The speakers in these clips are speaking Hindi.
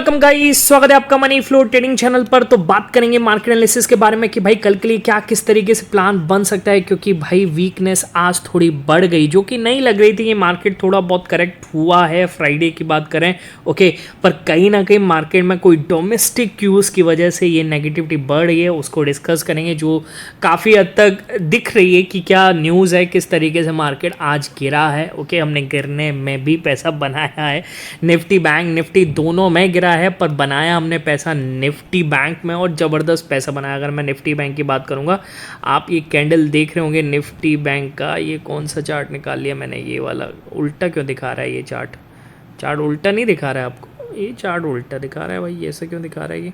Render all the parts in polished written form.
वेलकम गाइस, स्वागत है आपका मनी फ्लो ट्रेडिंग चैनल पर। तो बात करेंगे मार्केट एनालिसिस के बारे में कि भाई कल के लिए क्या किस तरीके से प्लान बन सकता है, क्योंकि भाई वीकनेस आज थोड़ी बढ़ गई जो कि नहीं लग रही थी। ये मार्केट थोड़ा बहुत करेक्ट हुआ है फ्राइडे की बात करें, ओके, पर कहीं ना कहीं मार्केट में कोई डोमेस्टिक क्यूज की वजह से ये नेगेटिविटी बढ़ रही है। उसको डिस्कस करेंगे जो काफ़ी हद तक दिख रही है कि क्या न्यूज़ है, किस तरीके से मार्केट आज गिरा है। ओके, हमने गिरने में भी पैसा बनाया है, निफ्टी बैंक निफ्टी दोनों में गिरा है, पर बनाया हमने पैसा निफ्टी बैंक में और ज़बरदस्त पैसा बनाया। अगर मैं निफ्टी बैंक की बात करूंगा, आप ये कैंडल देख रहे होंगे निफ्टी बैंक का, ये कौन सा चार्ट निकाल लिया मैंने, ये वाला। उल्टा क्यों दिखा रहा है ये चार्ट उल्टा नहीं दिखा रहा है आपको, ये चार्ट उल्टा दिखा रहा है भाई, ऐसा क्यों दिखा रहा है ये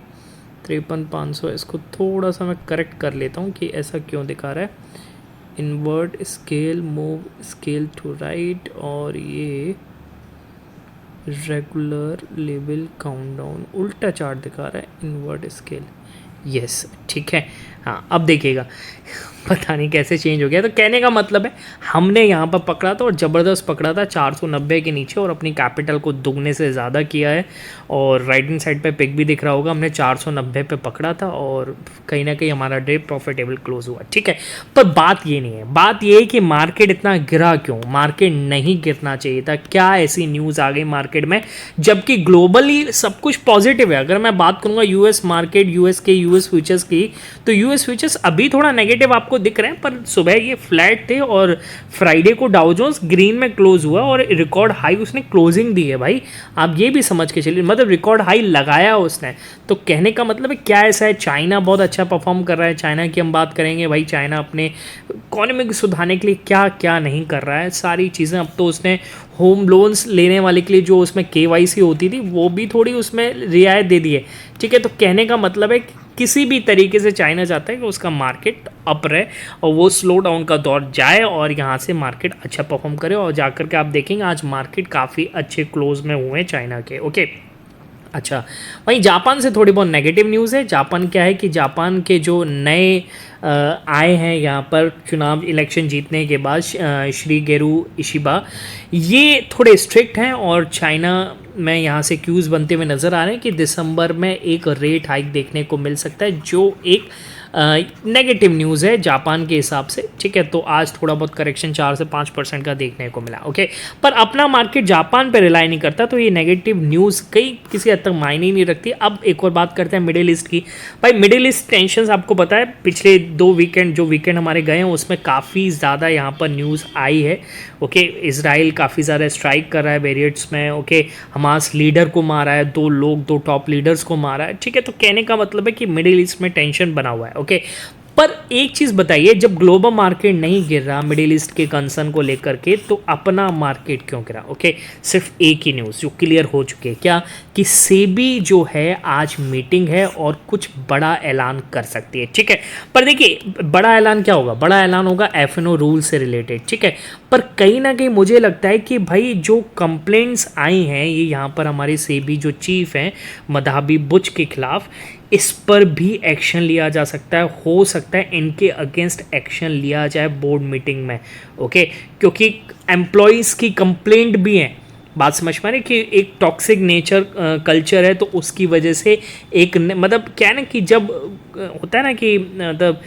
53,500। इसको थोड़ा सा मैं करेक्ट कर लेता हूँ कि ऐसा क्यों दिखा रहा है। Invert scale, move scale to right, और ये रेगुलर लेवल काउंटडाउन, उल्टा चार्ट दिखा रहा है इनवर्ट स्केल। यस, ठीक है। हाँ, अब देखिएगा पता नहीं कैसे चेंज हो गया। तो कहने का मतलब है हमने यहाँ पर पकड़ा था और ज़बरदस्त पकड़ा था 490 के नीचे, और अपनी कैपिटल को दुगने से ज़्यादा किया है। और राइट हैंड साइड पे पिक भी दिख रहा होगा, हमने 490 पे पकड़ा था और कहीं ना कहीं हमारा डे प्रॉफिटेबल क्लोज हुआ, ठीक है। पर बात ये नहीं है, बात ये है कि मार्केट इतना गिरा क्यों। मार्केट नहीं गिरना चाहिए था, क्या ऐसी न्यूज़ आ गई मार्केट में, जबकि ग्लोबली सब कुछ पॉजिटिव है। अगर मैं बात करूँगा यूएस मार्केट, यूएस फ्यूचर्स की, तो यूएस फ्यूचर्स अभी थोड़ा नेगेटिव आपको दिख रहे हैं, पर सुबह ये फ्लैट थे और फ्राइडे को डाउ जोन्स ग्रीन में क्लोज हुआ और रिकॉर्ड हाई उसने क्लोजिंग दी है भाई। आप ये भी समझ के चलिए, मतलब रिकॉर्ड हाई लगाया उसने। तो कहने का मतलब है क्या ऐसा है, चाइना बहुत अच्छा परफॉर्म कर रहा है। चाइना की हम बात करेंगे भाई, चाइना अपने इकोनॉमी को सुधारने के लिए क्या क्या नहीं कर रहा है, सारी चीज़ें। अब तो उसने होम लोन्स लेने वाले के लिए जो उसमें केवाईसी होती थी वो भी थोड़ी उसमें रियायत दे दी है, ठीक है। तो कहने का मतलब है कि किसी भी तरीके से चाइना चाहता है कि उसका मार्केट अप रहे और वो स्लो डाउन का दौर जाए और यहाँ से मार्केट अच्छा परफॉर्म करे। और जाकर के आप देखेंगे आज मार्केट काफ़ी अच्छे क्लोज में हुए चाइना के, ओके। अच्छा, वहीं जापान से थोड़ी बहुत नेगेटिव न्यूज़ है। जापान क्या है कि जापान के जो नए आए हैं यहाँ पर चुनाव इलेक्शन जीतने के बाद, शिगेरू इशिबा, ये थोड़े स्ट्रिक्ट हैं और चाइना में यहाँ से क्यूज़ बनते हुए नज़र आ रहे हैं कि दिसंबर में एक रेट हाइक देखने को मिल सकता है, जो एक नेगेटिव न्यूज़ है जापान के हिसाब से, ठीक है। तो आज थोड़ा बहुत करेक्शन 4 से 5% का देखने को मिला, ओके। पर अपना मार्केट जापान पे रिलाई नहीं करता, तो ये नेगेटिव न्यूज़ किसी हद तक मायने ही नहीं रखती। अब एक और बात करते हैं मिडिल ईस्ट की। भाई मिडिल ईस्ट टेंशन आपको पता है, पिछले 2 वीकेंड जो वीकेंड हमारे गए हैं उसमें काफ़ी ज़्यादा यहाँ पर न्यूज़ आई है, ओके। इजराइल काफ़ी ज़्यादा स्ट्राइक कर रहा है बैरियर्स में, ओके। हमास लीडर को मारा है, 2 टॉप लीडर्स को मारा है, ठीक है। तो कहने का मतलब है कि मिडिल ईस्ट में टेंशन बना हुआ है, ओके। पर एक चीज़ बताइए, जब ग्लोबल मार्केट नहीं गिर रहा मिडिल ईस्ट के कंसर्न को लेकर के, तो अपना मार्केट क्यों गिरा, ओके। सिर्फ एक ही न्यूज़ जो क्लियर हो चुकी है, क्या कि सेबी जो है आज मीटिंग है और कुछ बड़ा ऐलान कर सकती है, ठीक है। पर देखिए बड़ा ऐलान क्या होगा, बड़ा ऐलान होगा एफएनओ रूल से रिलेटेड, ठीक है। पर कहीं ना कहीं मुझे लगता है कि भाई जो कंप्लेंट्स आई हैं ये यहाँ पर हमारे सेबी जो चीफ हैं मधाबी बुच के खिलाफ, इस पर भी एक्शन लिया जा सकता है। हो सकता है इनके अगेंस्ट एक्शन लिया जाए बोर्ड मीटिंग में, ओके, क्योंकि एम्प्लॉयज़ की कंप्लेंट भी है। बात समझ पा रहे कि एक टॉक्सिक नेचर कल्चर है, तो उसकी वजह से एक मतलब क्या है ना कि जब होता है ना कि मतलब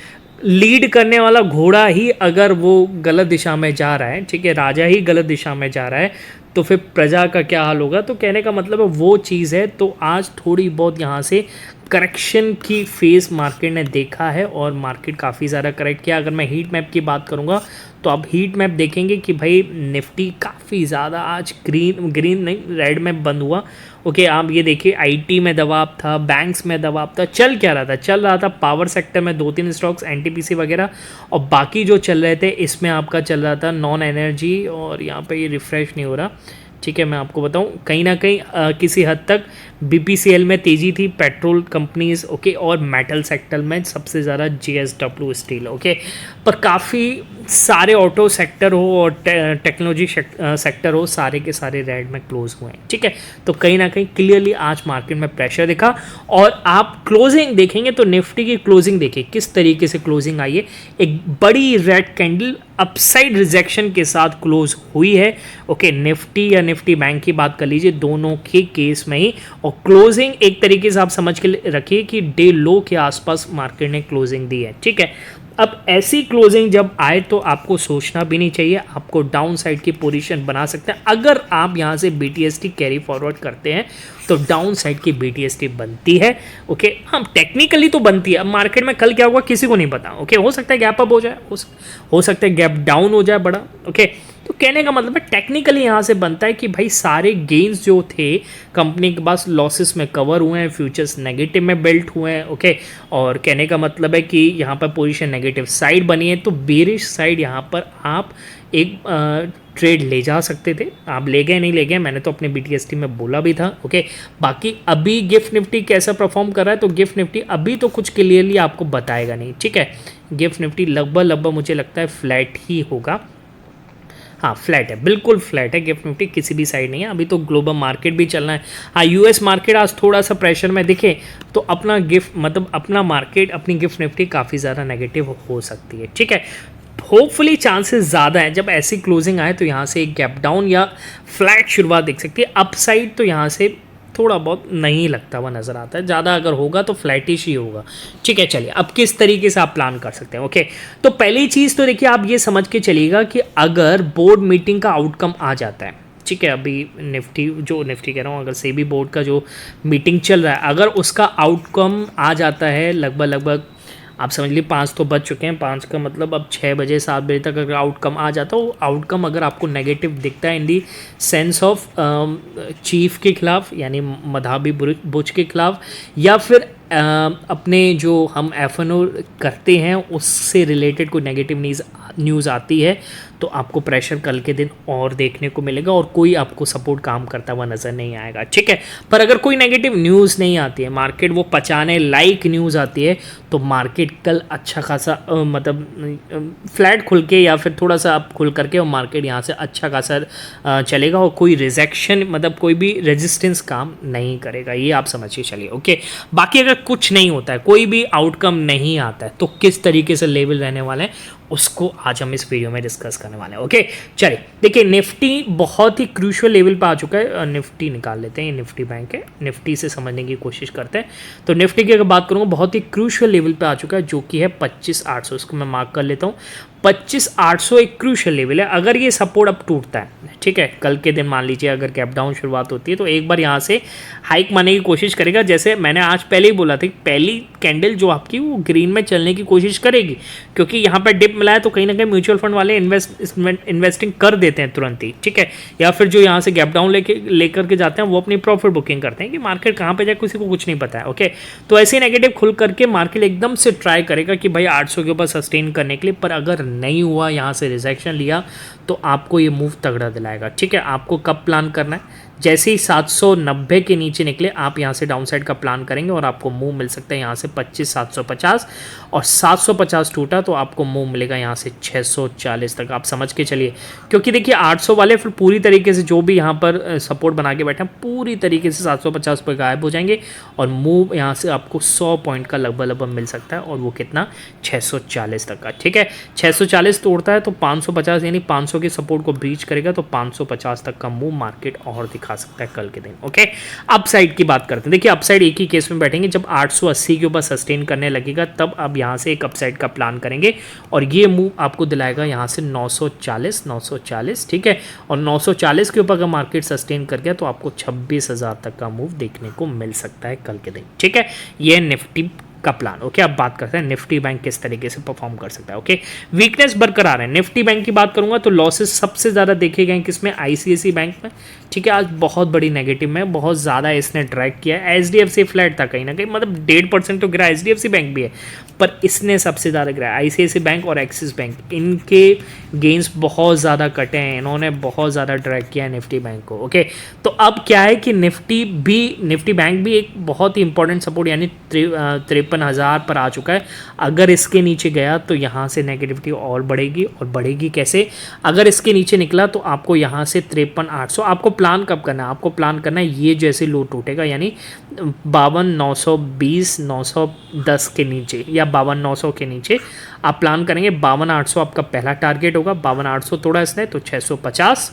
लीड करने वाला घोड़ा ही अगर वो गलत दिशा में जा रहा है, ठीक है, राजा ही गलत दिशा में जा रहा है, तो फिर प्रजा का क्या हाल होगा। तो कहने का मतलब है वो चीज़ है। तो आज थोड़ी बहुत यहाँ से करेक्शन की फेज़ मार्केट ने देखा है और मार्केट काफ़ी ज़्यादा करेक्ट किया। अगर मैं हीट मैप की बात करूँगा तो आप हीट मैप देखेंगे कि भाई निफ्टी काफ़ी ज़्यादा आज ग्रीन नहीं रेड में बंद हुआ, ओके। आप ये देखिए आईटी में दबाव था, बैंक्स में दबाव था, चल क्या रहा था, चल रहा था पावर सेक्टर में 2-3 स्टॉक्स एनटीपीसी वगैरह, और बाकी जो चल रहे थे इसमें आपका चल रहा था नॉन एनर्जी, और यहाँ पे ये रिफ़्रेश नहीं हो रहा, ठीक है। मैं आपको बताऊं कहीं ना कहीं किसी हद तक बीपीसीएल में तेज़ी थी, पेट्रोल कंपनीज, ओके, और मेटल सेक्टर में सबसे ज़्यादा जेएसडब्ल्यू स्टील, ओके। पर काफ़ी सारे ऑटो सेक्टर हो और टेक्नोलॉजी सेक्टर हो, सारे के सारे रेड में क्लोज हुए हैं, ठीक है। तो कहीं ना कहीं क्लियरली आज मार्केट में प्रेशर दिखा। और आप क्लोजिंग देखेंगे तो निफ्टी की क्लोजिंग देखिए किस तरीके से क्लोजिंग आई है, एक बड़ी रेड कैंडल अपसाइड रिजेक्शन के साथ क्लोज हुई है। ओके, निफ्टी या निफ्टी बैंक की बात कर लीजिए, दोनों के केस में ही। और क्लोजिंग एक तरीके से आप समझ के रखिए कि डे लो के आसपास मार्केट ने क्लोजिंग दी है, ठीक है। अब ऐसी क्लोजिंग जब आए तो आपको सोचना भी नहीं चाहिए, आपको डाउन साइड की पोजीशन बना सकते हैं। अगर आप यहाँ से BTST कैरी फॉरवर्ड करते हैं तो डाउन साइड की BTST बनती है। ओके, हाँ टेक्निकली तो बनती है। अब मार्केट में कल क्या होगा किसी को नहीं पता। ओके, हो सकता है गैप अप हो जाए, हो सकता है गैप डाउन हो जाए बड़ा। ओके, तो कहने का मतलब है टेक्निकली यहाँ से बनता है कि भाई सारे गेन्स जो थे कंपनी के पास लॉसेस में कवर हुए हैं, फ्यूचर्स नेगेटिव में बिल्ट हुए हैं। ओके, और कहने का मतलब है कि यहाँ पर पोजीशन नेगेटिव साइड बनी है, तो बेरिश साइड यहाँ पर आप एक ट्रेड ले जा सकते थे। आप ले गए नहीं ले गए, मैंने तो अपने BTST में बोला भी था। ओके, बाकी अभी गिफ्ट निफ्टी कैसा परफॉर्म कर रहा है, तो गिफ्ट निफ्टी अभी तो कुछ क्लियरली आपको बताएगा नहीं, ठीक है। गिफ्ट निफ्टी लगभग मुझे लगता है फ्लैट ही होगा। हाँ फ्लैट है, बिल्कुल फ्लैट है। गिफ्ट निफ्टी किसी भी साइड नहीं है। अभी तो ग्लोबल मार्केट भी चलना है। हाँ US मार्केट आज थोड़ा सा प्रेशर में दिखे तो अपना गिफ्ट मतलब अपना मार्केट अपनी गिफ्ट निफ्टी काफ़ी ज़्यादा नेगेटिव हो सकती है, ठीक है। होपफुली चांसेस ज़्यादा है जब ऐसी क्लोजिंग आए तो यहाँ से एक गैप डाउन या फ्लैट शुरुआत दिख सकती है। अपसाइड तो यहाँ से थोड़ा बहुत नहीं लगता हुआ नज़र आता है, ज़्यादा अगर होगा तो फ्लैटिश ही होगा, ठीक है। चलिए अब किस तरीके से आप प्लान कर सकते हैं। ओके, तो पहली चीज़ तो देखिए आप ये समझ के चलिएगा कि अगर बोर्ड मीटिंग का आउटकम आ जाता है, ठीक है, अभी निफ्टी कह रहा हूँ, अगर सेबी बोर्ड का जो मीटिंग चल रहा है अगर उसका आउटकम आ जाता है, लगभग आप समझ लीजिए 5 तो बज चुके हैं, 5 का मतलब अब 6 बजे 7 बजे तक अगर आउटकम आ जाता है, वो आउटकम अगर आपको नेगेटिव दिखता है इन दी सेंस ऑफ चीफ के खिलाफ यानी मधाबी बुच के खिलाफ, या फिर अपने जो हम FNO करते हैं उससे रिलेटेड कोई नेगेटिव न्यूज़ आती है, तो आपको प्रेशर कल के दिन और देखने को मिलेगा और कोई आपको सपोर्ट काम करता हुआ नज़र नहीं आएगा, ठीक है। पर अगर कोई नेगेटिव न्यूज़ नहीं आती है, मार्केट वो पचाने लाइक न्यूज़ आती है, तो मार्केट कल अच्छा खासा मतलब फ्लैट खुल के या फिर थोड़ा सा आप खुल करके और मार्केट यहाँ से अच्छा खासा चलेगा और कोई रिजेक्शन मतलब कोई भी रेजिस्टेंस काम नहीं करेगा, ये आप समझिए चलिए। ओके, बाकी अगर कुछ नहीं होता है, कोई भी आउटकम नहीं आता है, तो किस तरीके से लेवल रहने वाले हैं उसको आज हम इस वीडियो में डिस्कस करने वाले हैं। ओके, चलिए देखिए निफ्टी बहुत ही क्रूशियल लेवल पे आ चुका है। निफ्टी निकाल लेते हैं, ये निफ्टी बैंक है, निफ्टी से समझने की कोशिश करते हैं। तो निफ्टी की अगर बात करूँगा बहुत ही क्रूशियल लेवल पे आ चुका है, जो कि है 25,800। इसको मैं मार्क कर लेता हूँ। 25,800 एक क्रूशियल लेवल है। अगर ये सपोर्ट अब टूटता है, ठीक है, कल के दिन मान लीजिए अगर गैप डाउन शुरुआत होती है तो एक बार यहाँ से हाइक मारने की कोशिश करेगा। जैसे मैंने आज पहले ही बोला था, पहली कैंडल जो आपकी वो ग्रीन में चलने की कोशिश करेगी, क्योंकि यहाँ पर डिप मिला है तो कहीं ना कहीं म्यूचुअल फंड वाले इन्वेस्टिंग कर देते हैं तुरंत ही, ठीक है। या फिर जो यहाँ से गैप डाउन लेकर के जाते हैं वो अपनी प्रॉफिट बुकिंग करते हैं कि मार्केट कहाँ पे जाए किसी को कुछ नहीं पता है। ओके, तो ऐसे नेगेटिव खुल करके मार्केट एकदम से ट्राई करेगा कि भाई 800 के ऊपर सस्टेन करने के लिए, पर अगर नहीं हुआ, यहाँ से रिजेक्शन लिया, तो आपको ये मूव तगड़ा दिलाएगा, ठीक है। आपको कब प्लान करना है, जैसे ही 790 के नीचे निकले आप यहाँ से डाउन साइड का प्लान करेंगे और आपको मूव मिल सकता है यहाँ से 25,750, और 750 टूटा तो आपको मूव मिलेगा यहाँ से 640 तक। आप समझ के चलिए, क्योंकि देखिए 800 वाले फिर पूरी तरीके से जो भी यहाँ पर सपोर्ट बना के बैठे हैं पूरी तरीके से 750 पर गायब हो जाएंगे और मूव यहाँ से आपको 100 पॉइंट का लगभग मिल सकता है, और वो कितना 640 तक का, ठीक है। 640 तोड़ता है तो 550 यानी 500 के सपोर्ट को ब्रीच करेगा तो 550 तक का मूव मार्केट और दिखा सकता है कल के दिन। ओके, अपसाइड की बात करते हैं। देखिए अपसाइड एक ही केस में बैठेंगे, जब 880 के ऊपर सस्टेन करने लगेगा तब अब यहाँ से एक अपसाइड का प्लान करेंगे और ये मूव आपको दिलाएगा यहाँ से 940, ठीक है। और 940 के ऊपर अगर मार्केट सस्टेन कर गया तो आपको 26,000 तक का मूव देखने को मिल सकता है कल के दिन, ठीक है। ये निफ्टी का प्लान। ओके, अब बात करते हैं निफ्टी बैंक किस तरीके से परफॉर्म कर सकता है। ओके, वीकनेस बरकरार है। निफ्टी बैंक की बात करूंगा तो लॉसेस सबसे ज़्यादा देखे गए किसमें, ICICI बैंक में, ठीक है। आज बहुत बड़ी नेगेटिव में, बहुत ज़्यादा इसने ड्रैग किया है। HDFC फ्लैट था कहीं ना कहीं, मतलब 1.5% तो गिरा, HDFC बैंक भी है, पर इसने सबसे ज़्यादा गिरा। ICICI बैंक और एक्सिस बैंक, इनके गेंस बहुत ज़्यादा कटे हैं, इन्होंने बहुत ज़्यादा ड्रैग किया है निफ्टी बैंक को। ओके, तो अब क्या है कि निफ्टी बैंक भी एक बहुत ही इंपॉर्टेंट सपोर्ट यानी 53,000 पर आ चुका है। अगर इसके नीचे गया तो यहाँ से नेगेटिविटी और बढ़ेगी, और बढ़ेगी कैसे, अगर इसके नीचे निकला तो आपको यहाँ से 53,800, आपको प्लान कब करना है, आपको प्लान करना है ये जैसे लो टूटेगा यानी 52,920, 910 के नीचे या 52,900 के नीचे आप प्लान करेंगे। 52,800 आपका पहला टारगेट होगा। 52,800 तोड़ा इसने तो 650,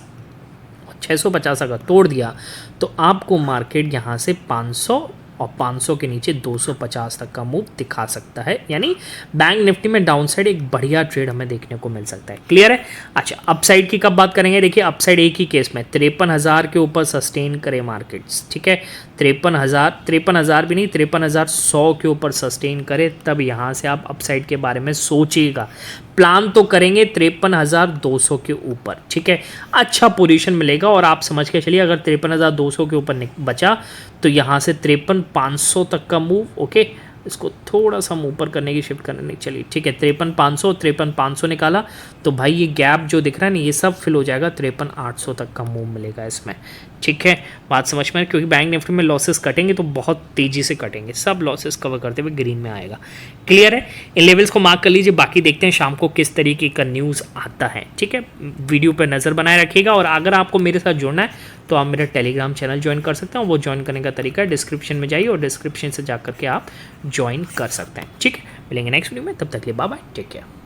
650 अगर तोड़ दिया तो आपको मार्केट यहाँ से 500 और 500 के नीचे 250 तक का मूव दिखा सकता है। यानी बैंक निफ्टी में डाउनसाइड एक बढ़िया ट्रेड हमें देखने को मिल सकता है। क्लियर है? अच्छा, अपसाइड की कब बात करेंगे? देखिए अपसाइड एक ही केस में 53,000 के ऊपर सस्टेन करे मार्केट्स, ठीक है, 53,000 भी नहीं, 53,100 के ऊपर सस्टेन करे, तब यहाँ से आप अपसाइड के बारे में सोचिएगा। प्लान तो करेंगे 53,200 के ऊपर, ठीक है, अच्छा पोजीशन मिलेगा। और आप समझ के चलिए अगर 53,200 के ऊपर बचा तो यहाँ से 53,500 तक का मूव, ओके, इसको थोड़ा सा हम ऊपर करने की शिफ्ट करने की, चलिए ठीक है, 53,500 निकाला तो भाई ये गैप जो दिख रहा है ना ये सब फिल हो जाएगा, 53,800 तक का मूव मिलेगा इसमें, ठीक है, बात समझ में। क्योंकि बैंक निफ्टी में लॉसेस कटेंगे तो बहुत तेज़ी से कटेंगे, सब लॉसेस कवर करते हुए ग्रीन में आएगा। क्लियर है? इन लेवल्स को मार्क कर लीजिए। बाकी देखते हैं शाम को किस तरीके का न्यूज़ आता है, ठीक है। वीडियो पर नज़र बनाए रखिएगा। और अगर आपको मेरे साथ जुड़ना है तो आप मेरा टेलीग्राम चैनल ज्वाइन कर सकते हैं। वो ज्वाइन करने का तरीका डिस्क्रिप्शन में जाइए और डिस्क्रिप्शन से जाकर के आप ज्वाइन कर सकते हैं, ठीक है। मिलेंगे नेक्स्ट वीडियो में, तब तक के लिए बाय बाय, टेक केयर।